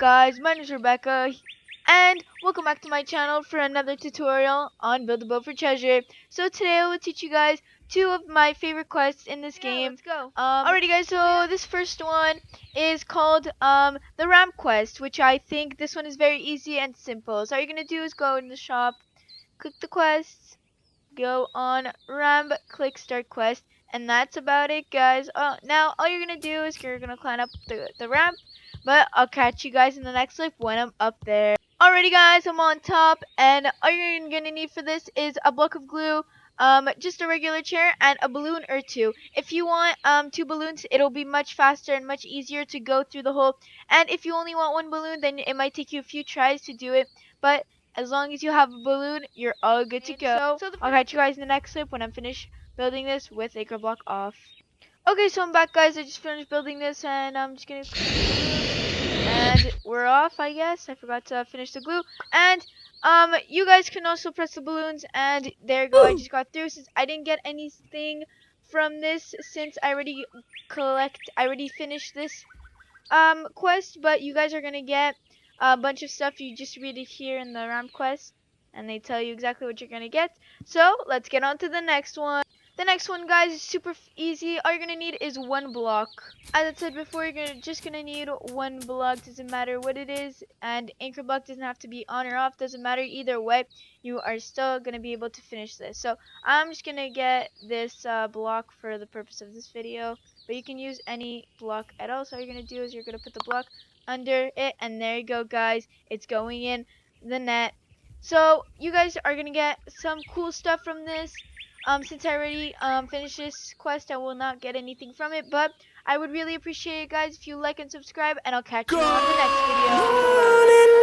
guys, my name is Rebecca and welcome back to my channel for another tutorial on Build a Boat for Treasure. So today I will teach you guys two of my favorite quests in this game. Let's go. Alrighty guys, so this first one is called the ramp quest, which I think this one is very easy and simple. So all you're gonna do is go in the shop, click the quests, go on ramp, click start quest, and that's about it guys. Now all you're gonna do is you're gonna climb up the ramp, but I'll catch you guys in the next clip when I'm up there. Alrighty guys, I'm on top, and all you're gonna need for this is a block of glue, just a regular chair, and a balloon or two. If you want two balloons, it'll be much faster and much easier to go through the hole. And if you only want one balloon, then it might take you a few tries to do it, but as long as you have a balloon, you're all good to go. So I'll catch you guys in the next clip when I'm finished building this with acre block off. Okay, so I'm back guys. I just finished building this and I'm just gonna and we're off, I guess. I forgot to finish the glue. And you guys can also press the balloons, and there you go. I just got through. Since I didn't get anything from this, since I already finished this quest, but you guys are gonna get a bunch of stuff. You just read it here in the ramp quest, and they tell you exactly what you're gonna get. So let's get on to the next one. The next one, guys, is super easy. All you're gonna need is one block. As I said before, you're just gonna need one block. Doesn't matter what it is, and anchor block doesn't have to be on or off. Doesn't matter either way. You are still gonna be able to finish this. So I'm just gonna get this block for the purpose of this video, but you can use any block at all. So all you're gonna do is you're gonna put the block under it, and there you go, guys. It's going in the net. So you guys are gonna get some cool stuff from this. Since I already finished this quest, I will not get anything from it, but I would really appreciate it, guys, if you like and subscribe, and I'll catch you on the next video.